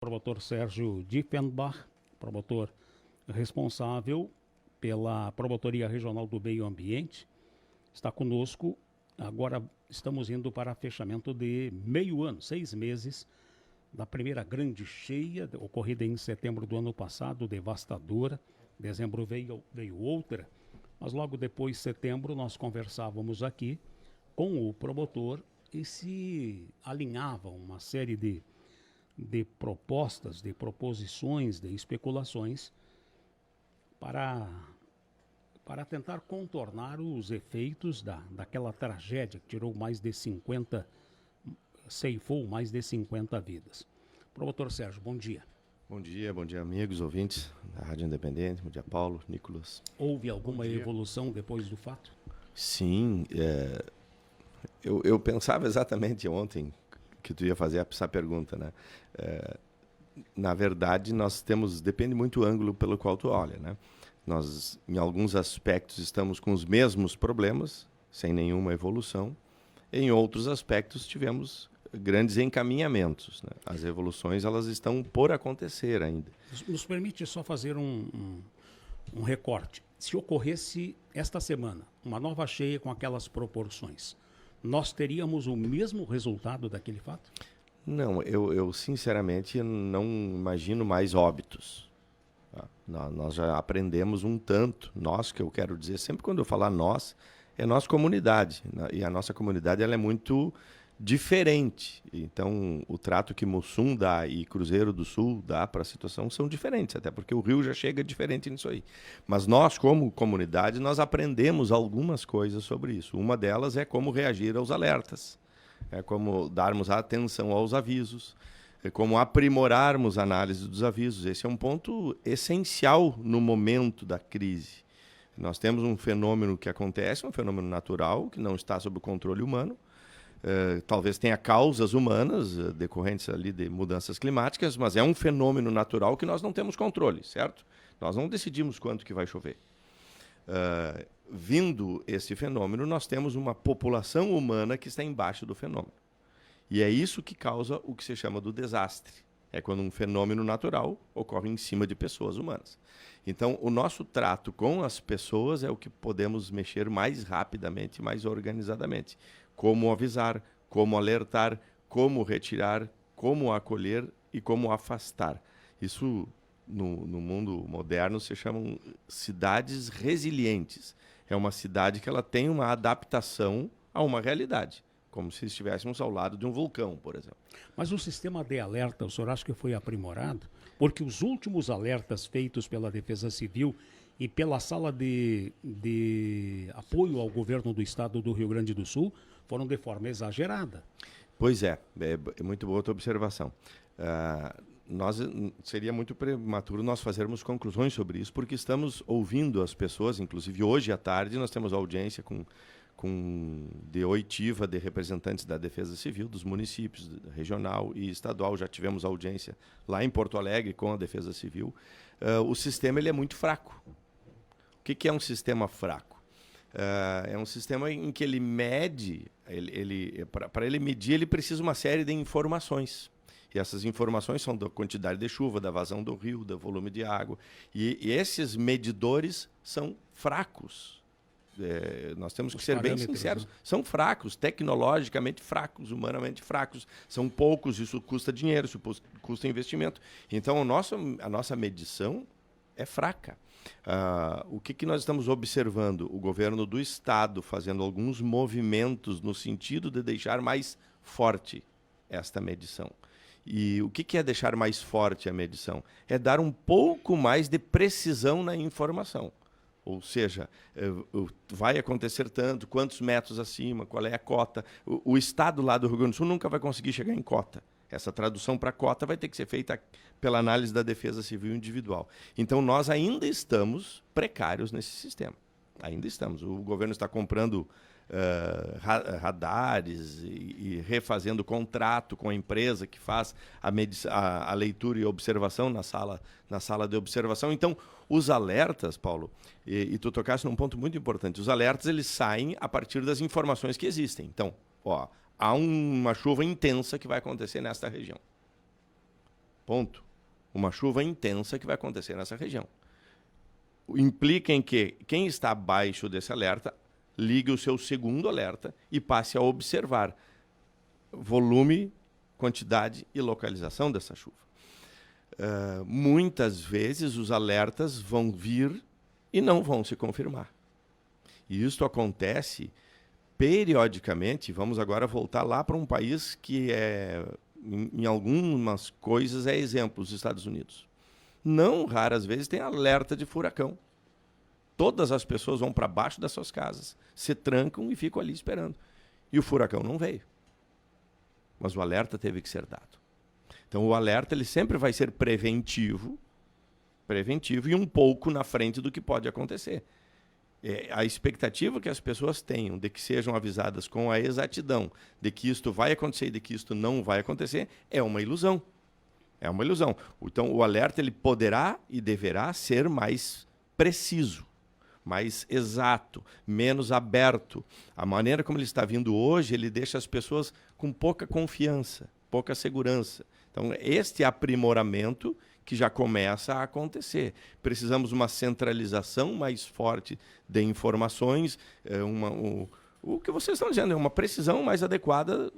Promotor Sérgio Diefenbach, promotor responsável pela Promotoria Regional do Meio Ambiente, está conosco. Agora estamos indo para fechamento de meio ano, 6 meses, da primeira grande cheia, ocorrida em setembro do ano passado, devastadora. Dezembro veio outra, mas logo depois, setembro, nós conversávamos aqui com o promotor e se alinhavam uma série de propostas, de proposições, de especulações para tentar contornar os efeitos daquela tragédia que ceifou mais de 50 vidas. Promotor Sérgio, bom dia. Bom dia amigos, ouvintes da Rádio Independente. Bom dia, Paulo, Nicolas. Houve alguma evolução depois do fato? Sim, eu pensava exatamente ontem que tu ia fazer essa pergunta, né? Na verdade, depende muito do ângulo pelo qual tu olha, né? Nós, em alguns aspectos, estamos com os mesmos problemas, sem nenhuma evolução. Em outros aspectos, tivemos grandes encaminhamentos, né? As evoluções, elas estão por acontecer ainda. Nos permite só fazer um recorte. Se ocorresse esta semana uma nova cheia com aquelas proporções, nós teríamos o mesmo resultado daquele fato? Não, eu sinceramente não imagino mais óbitos. Tá? Nós já aprendemos um tanto, nós, que eu quero dizer, sempre quando eu falar nós, é nossa comunidade, né? E a nossa comunidade ela é muito diferente. Então, o trato que Mussum dá e Cruzeiro do Sul dá para a situação são diferentes, até porque o Rio já chega diferente nisso aí. Mas nós, como comunidade, nós aprendemos algumas coisas sobre isso. Uma delas é como reagir aos alertas, é como darmos atenção aos avisos, é como aprimorarmos a análise dos avisos. Esse é um ponto essencial no momento da crise. Nós temos um fenômeno que acontece, um fenômeno natural, que não está sob o controle humano. Talvez tenha causas humanas decorrentes ali de mudanças climáticas, mas é um fenômeno natural que nós não temos controle, certo? Nós não decidimos quanto que vai chover. Vindo esse fenômeno, nós temos uma população humana que está embaixo do fenômeno. E é isso que causa o que se chama do desastre. É quando um fenômeno natural ocorre em cima de pessoas humanas. Então, o nosso trato com as pessoas é o que podemos mexer mais rapidamente, mais organizadamente. Como avisar, como alertar, como retirar, como acolher e como afastar. Isso, no mundo moderno, se chamam cidades resilientes. É uma cidade que ela tem uma adaptação a uma realidade, como se estivéssemos ao lado de um vulcão, por exemplo. Mas o sistema de alerta, o senhor acha que foi aprimorado? Porque os últimos alertas feitos pela Defesa Civil e pela Sala de Apoio ao Governo do Estado do Rio Grande do Sul foram de forma exagerada. Pois é muito boa a tua observação. Seria muito prematuro nós fazermos conclusões sobre isso, porque estamos ouvindo as pessoas, inclusive hoje à tarde nós temos audiência de oitiva de representantes da Defesa Civil, dos municípios, regional e estadual. Já tivemos audiência lá em Porto Alegre com a Defesa Civil. O sistema ele é muito fraco. O que é um sistema fraco? É um sistema em que ele mede, para ele medir, ele precisa uma série de informações. E essas informações são da quantidade de chuva, da vazão do rio, do volume de água. E esses medidores são fracos. Nós temos que ser bem sinceros. Né? São fracos, tecnologicamente fracos, humanamente fracos. São poucos, isso custa dinheiro, isso custa investimento. Então, a nossa medição é fraca. O que nós estamos observando? O governo do Estado fazendo alguns movimentos no sentido de deixar mais forte esta medição. E o que é deixar mais forte a medição? É dar um pouco mais de precisão na informação. Ou seja, vai acontecer tanto, quantos metros acima, qual é a cota. O Estado lá do Rio Grande do Sul nunca vai conseguir chegar em cota. Essa tradução para cota vai ter que ser feita pela análise da Defesa Civil individual. Então, nós ainda estamos precários nesse sistema. Ainda estamos. O governo está comprando radares e refazendo contrato com a empresa que faz a leitura e observação na sala de observação. Então, os alertas, Paulo, e tu tocaste num ponto muito importante, os alertas eles saem a partir das informações que existem. Então, há uma chuva intensa que vai acontecer nesta região. Ponto. Uma chuva intensa que vai acontecer nessa região. Implica em que quem está abaixo desse alerta ligue o seu segundo alerta e passe a observar volume, quantidade e localização dessa chuva. Muitas vezes os alertas vão vir e não vão se confirmar. E isso acontece periodicamente. Vamos agora voltar lá para um país que em algumas coisas é exemplo, os Estados Unidos. Não raras vezes tem alerta de furacão. Todas as pessoas vão para baixo das suas casas, se trancam e ficam ali esperando. E o furacão não veio. Mas o alerta teve que ser dado. Então o alerta ele sempre vai ser preventivo e um pouco na frente do que pode acontecer. A expectativa que as pessoas tenham de que sejam avisadas com a exatidão de que isto vai acontecer e de que isto não vai acontecer é uma ilusão. É uma ilusão. Então, o alerta ele poderá e deverá ser mais preciso, mais exato, menos aberto. A maneira como ele está vindo hoje, ele deixa as pessoas com pouca confiança, pouca segurança. Então, este aprimoramento que já começa a acontecer. Precisamos uma centralização mais forte de informações, o que vocês estão dizendo é uma precisão mais adequada,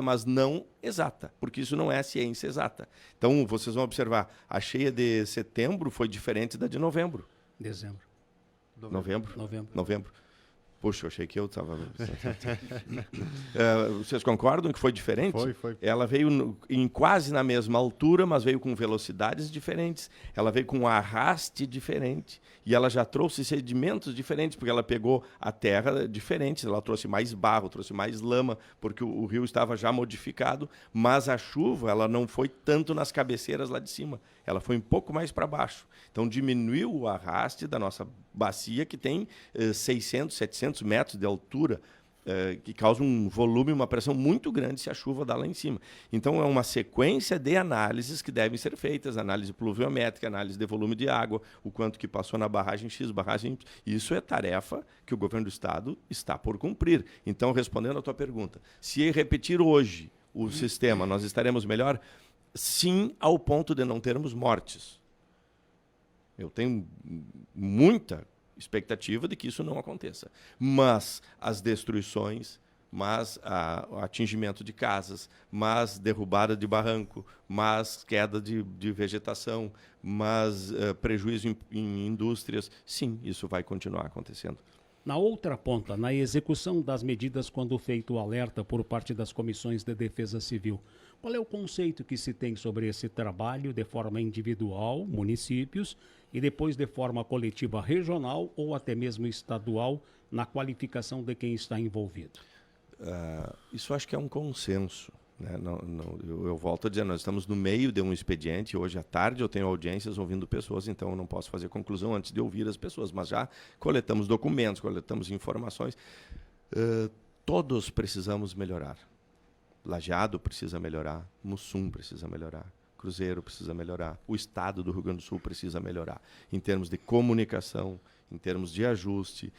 mas não exata, porque isso não é ciência exata. Então, vocês vão observar, a cheia de setembro foi diferente da de novembro. Dezembro. Novembro. Puxa, eu achei que eu estava... vocês concordam que foi diferente? Foi. Ela veio quase na mesma altura, mas veio com velocidades diferentes. Ela veio com um arraste diferente. E ela já trouxe sedimentos diferentes, porque ela pegou a terra diferente. Ela trouxe mais barro, trouxe mais lama, porque o rio estava já modificado. Mas a chuva ela não foi tanto nas cabeceiras lá de cima. Ela foi um pouco mais para baixo. Então, diminuiu o arraste da nossa bacia, que tem 600, 700 metros de altura, que causa um volume, uma pressão muito grande se a chuva dá lá em cima. Então, é uma sequência de análises que devem ser feitas, análise pluviométrica, análise de volume de água, o quanto que passou na barragem X, barragem Y. Isso é tarefa que o governo do Estado está por cumprir. Então, respondendo à tua pergunta, se repetir hoje o sistema, nós estaremos melhor? Sim, ao ponto de não termos mortes. Eu tenho muita expectativa de que isso não aconteça. Mas as destruições, mas o atingimento de casas, mas derrubada de barranco, mas queda de vegetação, mas prejuízo em indústrias, sim, isso vai continuar acontecendo. Na outra ponta, na execução das medidas quando feito o alerta por parte das comissões de defesa civil, qual é o conceito que se tem sobre esse trabalho de forma individual, municípios, e depois de forma coletiva regional ou até mesmo estadual, na qualificação de quem está envolvido? Isso acho que é um consenso. Né? Eu volto a dizer, nós estamos no meio de um expediente. Hoje à tarde eu tenho audiências ouvindo pessoas, então eu não posso fazer conclusão antes de ouvir as pessoas, mas já coletamos documentos, coletamos informações. Todos precisamos melhorar. Lajeado precisa melhorar, Mussum precisa melhorar, Cruzeiro precisa melhorar, o Estado do Rio Grande do Sul precisa melhorar, em termos de comunicação, em termos de ajuste.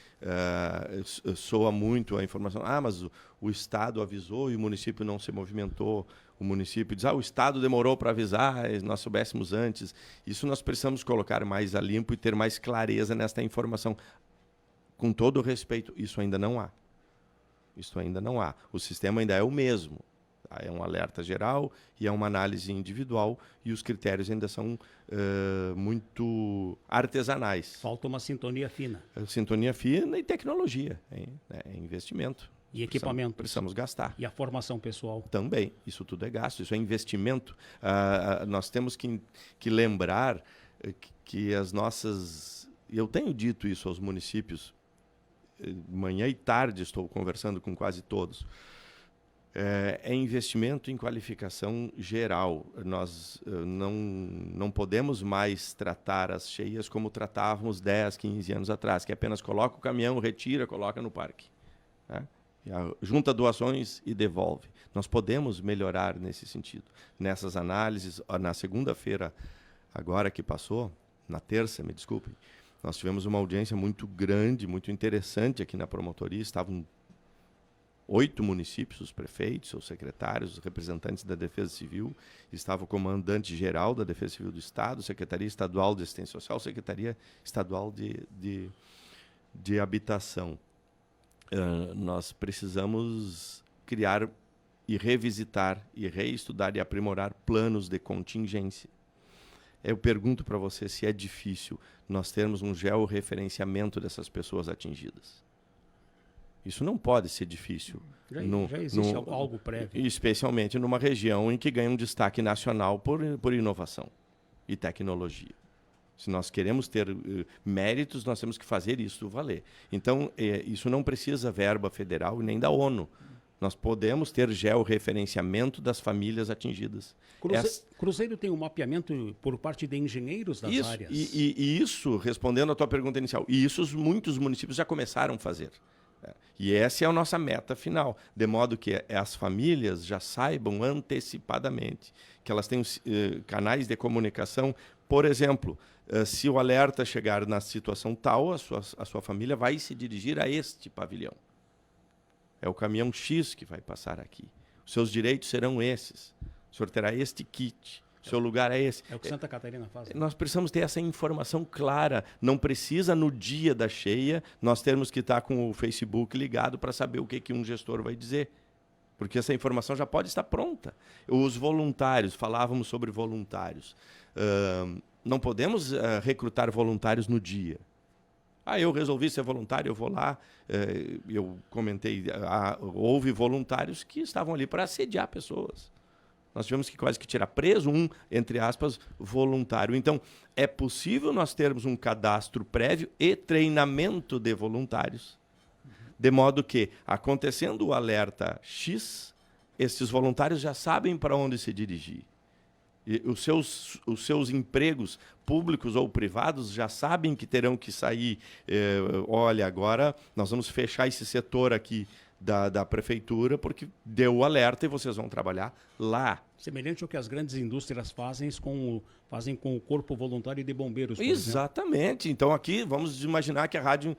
Soa muito a informação, mas o Estado avisou e o município não se movimentou. O município diz, o Estado demorou para avisar, nós soubéssemos antes. Isso nós precisamos colocar mais a limpo e ter mais clareza nesta informação. Com todo o respeito, isso ainda não há. O sistema ainda é o mesmo. É um alerta geral e é uma análise individual e os critérios ainda são muito artesanais. Falta uma sintonia fina. Sintonia fina e tecnologia, investimento. E equipamento. Precisamos gastar. E a formação pessoal. Também, isso tudo é gasto, isso é investimento. Nós temos que lembrar que as nossas... Eu tenho dito isso aos municípios, manhã e tarde estou conversando com quase todos. É investimento em qualificação geral. Nós não podemos mais tratar as cheias como tratávamos 10, 15 anos atrás, que apenas coloca o caminhão, retira, coloca no parque. Né? Junta doações e devolve. Nós podemos melhorar nesse sentido. Nessas análises, na segunda-feira, agora que passou, na terça, me desculpem, nós tivemos uma audiência muito grande, muito interessante aqui na promotoria. Estavam 8 municípios, os prefeitos, os secretários, os representantes da Defesa Civil, estava o comandante-geral da Defesa Civil do Estado, Secretaria Estadual de Assistência Social, Secretaria Estadual de Habitação. Nós precisamos criar e revisitar, e reestudar e aprimorar planos de contingência. Eu pergunto para você se é difícil nós termos um georreferenciamento dessas pessoas atingidas. Isso não pode ser difícil. Já existe algo prévio. Especialmente numa região em que ganha um destaque nacional por inovação e tecnologia. Se nós queremos ter méritos, nós temos que fazer isso valer. Então, isso não precisa verba federal e nem da ONU. Nós podemos ter georreferenciamento das famílias atingidas. Cruzeiro tem um mapeamento por parte de engenheiros das áreas. E isso, respondendo à tua pergunta inicial, muitos municípios já começaram a fazer. E essa é a nossa meta final, de modo que as famílias já saibam antecipadamente que elas têm canais de comunicação. Por exemplo, se o alerta chegar na situação tal, a sua família vai se dirigir a este pavilhão. É o caminhão X que vai passar aqui. Os seus direitos serão esses. O senhor terá este kit. O seu lugar é esse. É o que Santa Catarina faz. Nós precisamos ter essa informação clara. Não precisa, no dia da cheia, nós termos que estar com o Facebook ligado para saber o que um gestor vai dizer. Porque essa informação já pode estar pronta. Os voluntários, falávamos sobre voluntários. Não podemos recrutar voluntários no dia. Eu resolvi ser voluntário, eu vou lá. Eu comentei, houve voluntários que estavam ali para assediar pessoas. Nós tivemos que quase que tirar preso entre aspas, voluntário. Então, é possível nós termos um cadastro prévio e treinamento de voluntários, de modo que, acontecendo o alerta X, esses voluntários já sabem para onde se dirigir. E os seus empregos públicos ou privados já sabem que terão que sair. Olha, agora nós vamos fechar esse setor aqui da prefeitura porque deu o alerta e vocês vão trabalhar lá. Semelhante ao que as grandes indústrias fazem com o Corpo Voluntário de Bombeiros, por Exatamente. exemplo. Então aqui vamos imaginar que a Rádio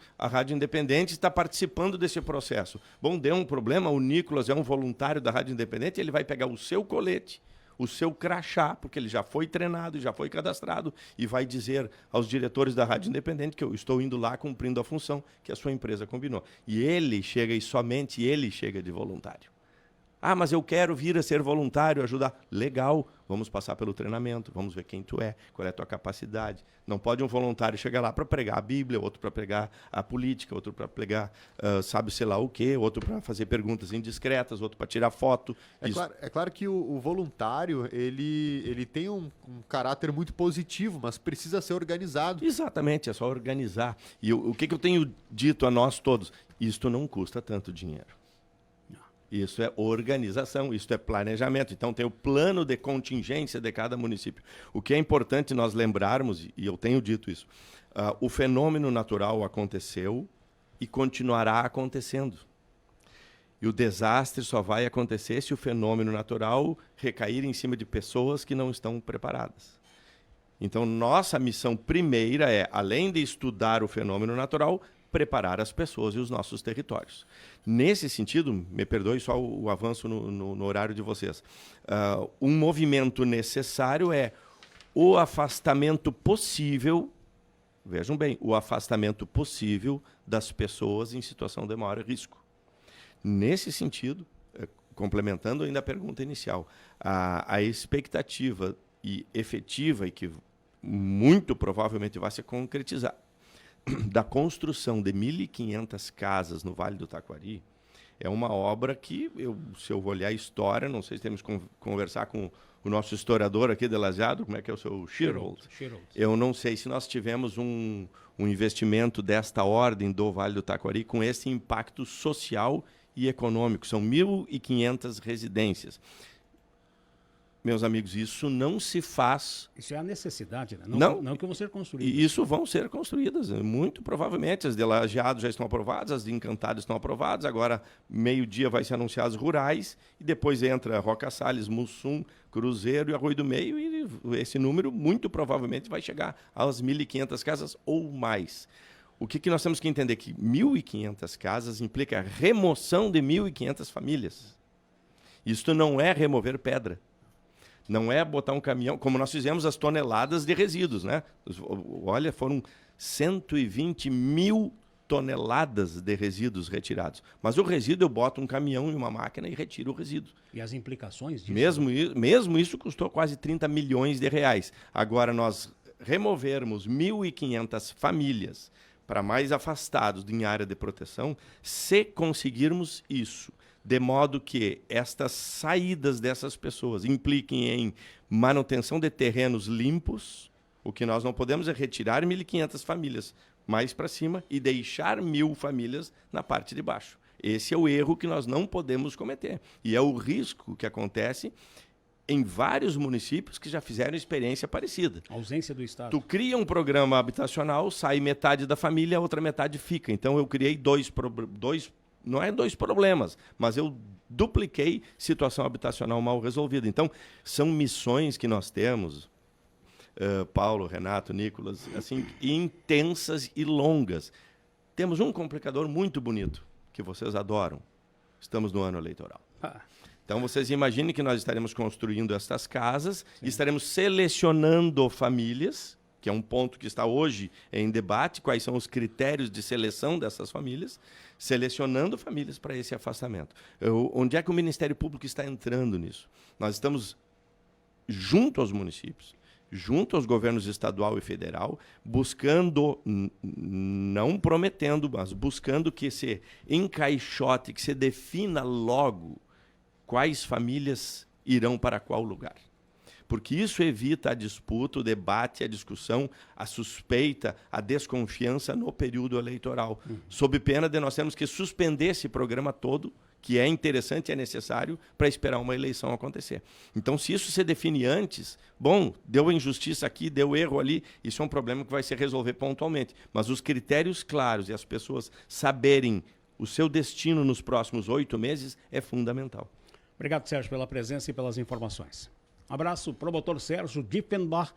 Independente está participando desse processo. Bom, deu um problema, o Nicolas é um voluntário da Rádio Independente, ele vai pegar o seu colete, o seu crachá, porque ele já foi treinado, já foi cadastrado, e vai dizer aos diretores da Rádio Independente que eu estou indo lá cumprindo a função que a sua empresa combinou. E ele chega, e somente ele chega de voluntário. Mas eu quero vir a ser voluntário, ajudar. Legal, vamos passar pelo treinamento, vamos ver quem tu é, qual é a tua capacidade. Não pode um voluntário chegar lá para pregar a Bíblia, outro para pregar a política, outro para pregar, sabe, sei lá o quê, outro para fazer perguntas indiscretas, outro para tirar foto. É claro que o voluntário, ele tem um caráter muito positivo, mas precisa ser organizado. Exatamente, é só organizar. E o que eu tenho dito a nós todos? Isto não custa tanto dinheiro. Isso é organização, isso é planejamento. Então, tem o plano de contingência de cada município. O que é importante nós lembrarmos, e eu tenho dito isso, o fenômeno natural aconteceu e continuará acontecendo. E o desastre só vai acontecer se o fenômeno natural recair em cima de pessoas que não estão preparadas. Então, nossa missão primeira é, além de estudar o fenômeno natural, preparar as pessoas e os nossos territórios. Nesse sentido, me perdoe só o avanço no horário de vocês, um movimento necessário é o afastamento possível, vejam bem, o afastamento possível das pessoas em situação de maior risco. Nesse sentido, complementando ainda a pergunta inicial, a expectativa e efetiva, e que muito provavelmente vai se concretizar, da construção de 1.500 casas no Vale do Taquari, é uma obra que, se eu olhar a história, não sei se temos que conversar com o nosso historiador aqui de Lajeado, como é que é o seu Shirhold? Eu não sei se nós tivemos um investimento desta ordem do Vale do Taquari com esse impacto social e econômico. São 1.500 residências. Meus amigos, isso não se faz... Isso é a necessidade, né? Não que vão ser construídas. E isso vão ser construídas, muito provavelmente. As de Lajeado já estão aprovadas, as de Encantado estão aprovadas, agora meio-dia vai se anunciar as rurais, e depois entra Roca Salles, Mussum, Cruzeiro e Arroio do Meio, e esse número muito provavelmente vai chegar às 1.500 casas ou mais. o que nós temos que entender? Que 1.500 casas implica a remoção de 1.500 famílias. Isto não é remover pedra. Não é botar um caminhão, como nós fizemos as toneladas de resíduos, né? Olha, foram 120 mil toneladas de resíduos retirados. Mas o resíduo eu boto um caminhão e uma máquina e retiro o resíduo. E as implicações disso? Mesmo isso custou quase 30 milhões de reais. Agora, nós removermos 1.500 famílias para mais afastados em área de proteção, se conseguirmos isso, de modo que estas saídas dessas pessoas impliquem em manutenção de terrenos limpos, o que nós não podemos é retirar 1.500 famílias mais para cima e deixar 1.000 famílias na parte de baixo. Esse é o erro que nós não podemos cometer. E é o risco que acontece em vários municípios que já fizeram experiência parecida. A ausência do Estado. Tu cria um programa habitacional, sai metade da família, a outra metade fica. Então eu criei não é dois problemas, mas eu dupliquei situação habitacional mal resolvida. Então, são missões que nós temos, Paulo, Renato, Nicolas, assim, intensas e longas. Temos um complicador muito bonito, que vocês adoram. Estamos no ano eleitoral. Então, vocês imaginem que nós estaremos construindo estas casas, estaremos selecionando famílias, que é um ponto que está hoje em debate, quais são os critérios de seleção dessas famílias, selecionando famílias para esse afastamento. Onde é que o Ministério Público está entrando nisso? Nós estamos junto aos municípios, junto aos governos estadual e federal, buscando, não prometendo, mas buscando que se encaixote, que se defina logo quais famílias irão para qual lugar. Porque isso evita a disputa, o debate, a discussão, a suspeita, a desconfiança no período eleitoral. Sob pena de nós termos que suspender esse programa todo, que é interessante e é necessário para esperar uma eleição acontecer. Então, se isso se define antes, bom, deu injustiça aqui, deu erro ali, isso é um problema que vai se resolver pontualmente. Mas os critérios claros e as pessoas saberem o seu destino nos próximos 8 meses é fundamental. Obrigado, Sérgio, pela presença e pelas informações. Abraço, promotor Sérgio Diefenbach,